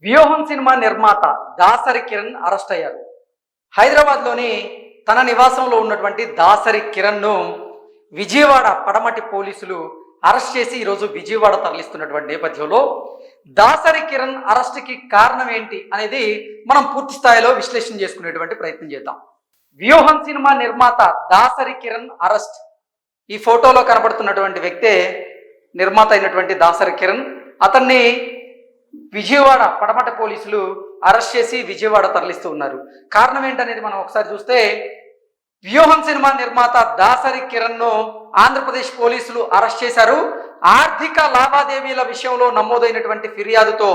వ్యూహం సినిమా నిర్మాత దాసరి కిరణ్ అరెస్ట్ అయ్యారు. హైదరాబాద్లోని తన నివాసంలో ఉన్నటువంటి దాసరి కిరణ్ను విజయవాడ పడమటి పోలీసులు అరెస్ట్ చేసి ఈరోజు విజయవాడ తరలిస్తున్నటువంటి నేపథ్యంలో దాసరి కిరణ్ అరెస్ట్కి కారణం ఏంటి అనేది మనం పూర్తి స్థాయిలో విశ్లేషణ చేసుకునేటువంటి ప్రయత్నం చేద్దాం. వ్యూహం సినిమా నిర్మాత దాసరి కిరణ్ అరెస్ట్. ఈ ఫోటోలో కనబడుతున్నటువంటి వ్యక్తే నిర్మాత అయినటువంటి దాసరి కిరణ్. అతన్ని విజయవాడ పడమట పోలీసులు అరెస్ట్ చేసి విజయవాడ తరలిస్తూ ఉన్నారు. కారణం ఏంటనేది మనం ఒకసారి చూస్తే, వ్యూహం సినిమా నిర్మాత దాసరి కిరణ్ను ఆంధ్రప్రదేశ్ పోలీసులు అరెస్ట్ చేశారు. ఆర్థిక లావాదేవీల విషయంలో నమోదైనటువంటి ఫిర్యాదుతో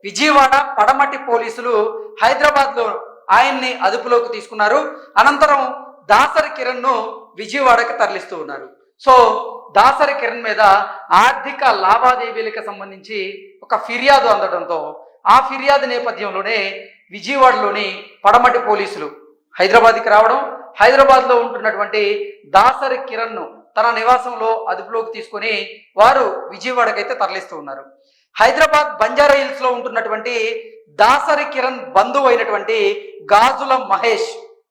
విజయవాడ పడమటి పోలీసులు హైదరాబాద్లో ఆయన్ని అదుపులోకి తీసుకున్నారు. అనంతరం దాసరి కిరణ్ను విజయవాడకి తరలిస్తూ ఉన్నారు. సో దాసరి కిరణ్ మీద ఆర్థిక లావాదేవీలకు సంబంధించి ఒక ఫిర్యాదు అందడంతో ఆ ఫిర్యాదు నేపథ్యంలోనే విజయవాడలోని పడమటి పోలీసులు హైదరాబాద్కి రావడం, హైదరాబాద్లో ఉంటున్నటువంటి దాసరి కిరణ్ను తన నివాసంలో అదుపులోకి తీసుకొని వారు విజయవాడకైతే తరలిస్తూ ఉన్నారు. హైదరాబాద్ బంజారా హిల్స్లో ఉంటున్నటువంటి దాసరి కిరణ్ బంధువు అయినటువంటి గాజుల మహేష్,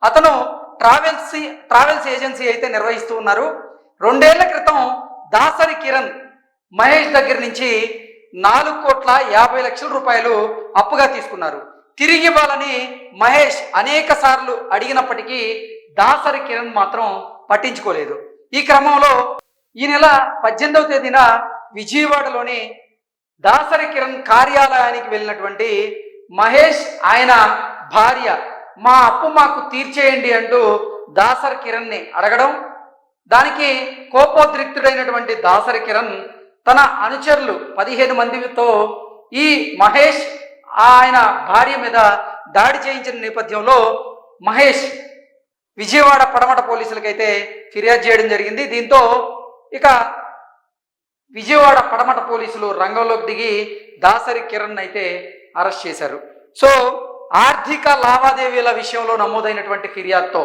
అతను ట్రావెల్స్ ఏజెన్సీ అయితే నిర్వహిస్తూ ఉన్నారు. 2 ఏళ్ల క్రితం దాసరి కిరణ్ మహేష్ దగ్గర నుంచి 4,50,00,000 రూపాయలు అప్పుగా తీసుకున్నారు. తిరిగి ఇవ్వాలని మహేష్ అనేక సార్లు అడిగినప్పటికీ దాసరి కిరణ్ మాత్రం పట్టించుకోలేదు. ఈ క్రమంలో ఈ నెల 18వ తేదీన విజయవాడలోని దాసరి కిరణ్ కార్యాలయానికి వెళ్ళినటువంటి మహేష్ ఆయన భార్య, మా అప్పు మాకు తీర్చేయండి అంటూ దాసరి కిరణ్ని అడగడం, దానికి కోపోద్రిక్తుడైనటువంటి దాసరి కిరణ్ తన అనుచరులు 15 మందితో ఈ మహేష్ ఆయన భార్య మీద దాడి చేయించిన నేపథ్యంలో మహేష్ విజయవాడ పడమట పోలీసులకైతే ఫిర్యాదు చేయడం జరిగింది. దీంతో ఇక విజయవాడ పడమట పోలీసులు రంగంలోకి దిగి దాసరి కిరణ్ అయితే అరెస్ట్ చేశారు. సో ఆర్థిక లావాదేవీల విషయంలో నమోదైనటువంటి ఫిర్యాదుతో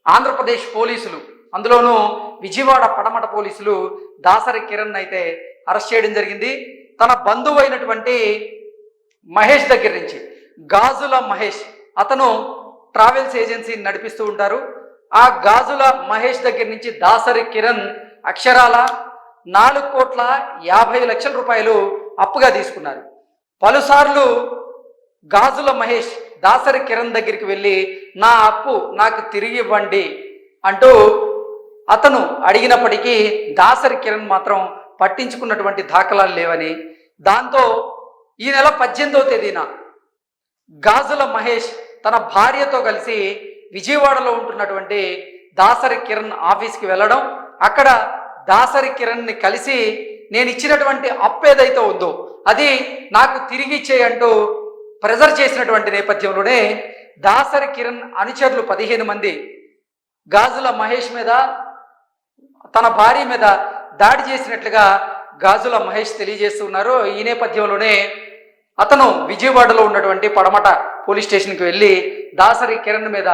ఆంధ్రప్రదేశ్ పోలీసులు, అందులోనూ విజయవాడ పడమట పోలీసులు దాసరి కిరణ్ అయితే అరెస్ట్ చేయడం జరిగింది. తన బంధువు అయినటువంటి మహేష్ దగ్గర నుంచి, గాజుల మహేష్, అతను ట్రావెల్స్ ఏజెన్సీని నడిపిస్తూ ఉంటారు. ఆ గాజుల మహేష్ దగ్గర నుంచి దాసరి కిరణ్ అక్షరాల 4,50,00,000 రూపాయలు అప్పుగా తీసుకున్నారు. పలుసార్లు గాజుల మహేష్ దాసరి కిరణ్ దగ్గరికి వెళ్ళి నా అప్పు నాకు తిరిగి ఇవ్వండి అంటూ అతను అడిగినప్పటికీ దాసరి కిరణ్ మాత్రం పట్టించుకున్నటువంటి దాఖలాలు లేవని, దాంతో ఈ నెల 18వ తేదీన గాజుల మహేష్ తన భార్యతో కలిసి విజయవాడలో ఉంటున్నటువంటి దాసరి కిరణ్ ఆఫీస్కి వెళ్ళడం, అక్కడ దాసరి కిరణ్ని కలిసి నేను ఇచ్చినటువంటి అప్పు ఏదైతే ఉందో అది నాకు తిరిగి ఇచ్చేయంటూ ప్రెజర్ చేసినటువంటి నేపథ్యంలోనే దాసరి కిరణ్ అనుచరులు 15 మంది గాజుల మహేష్ మీద, తన భార్య మీద దాడి చేసినట్లుగా గాజుల మహేష్ తెలియజేస్తున్నారు. ఈ నేపథ్యంలోనే అతను విజయవాడలో ఉన్నటువంటి పడమట పోలీస్ స్టేషన్కి వెళ్ళి దాసరి కిరణ్ మీద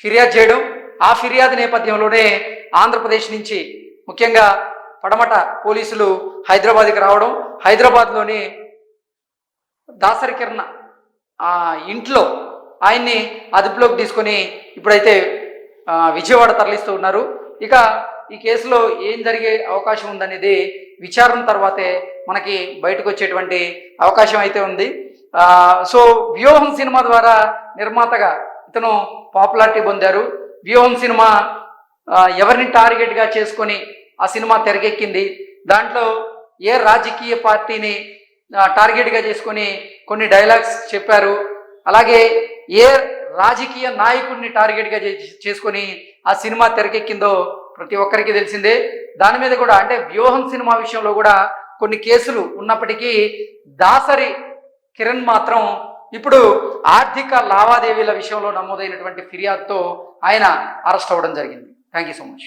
ఫిర్యాదు చేయడం, ఆ ఫిర్యాదు నేపథ్యంలోనే ఆంధ్రప్రదేశ్ నుంచి ముఖ్యంగా పడమట పోలీసులు హైదరాబాద్కి రావడం, హైదరాబాద్లోని దాసరి కిరణ్ ఇంట్లో ఆయన్ని అదుపులోకి తీసుకొని ఇప్పుడైతే విజయవాడ తరలిస్తూ ఉన్నారు. ఇక ఈ కేసులో ఏం జరిగే అవకాశం ఉందనేది విచారణ తర్వాతే మనకి బయటకు వచ్చేటువంటి అవకాశం అయితే ఉంది. సో వ్యూహం సినిమా ద్వారా నిర్మాతగా ఇతను పాపులారిటీ పొందారు. వ్యూహం సినిమా ఎవరిని టార్గెట్గా చేసుకొని ఆ సినిమా తెరకెక్కింది, దాంట్లో ఏ రాజకీయ పార్టీని టార్గెట్గా చేసుకొని కొన్ని డైలాగ్స్ చెప్పారు, అలాగే ఏ రాజకీయ నాయకుడిని టార్గెట్గా చేసుకొని ఆ సినిమా తెరకెక్కిందో ప్రతి ఒక్కరికి తెలిసిందే. దాని మీద కూడా అంటే వ్యూహం సినిమా విషయంలో కూడా కొన్ని కేసులు ఉన్నప్పటికీ దాసరి కిరణ్ మాత్రం ఇప్పుడు ఆర్థిక లావాదేవీల విషయంలో నమోదైనటువంటి ఫిర్యాదుతో ఆయన అరెస్ట్ అవ్వడం జరిగింది. Thank you so much.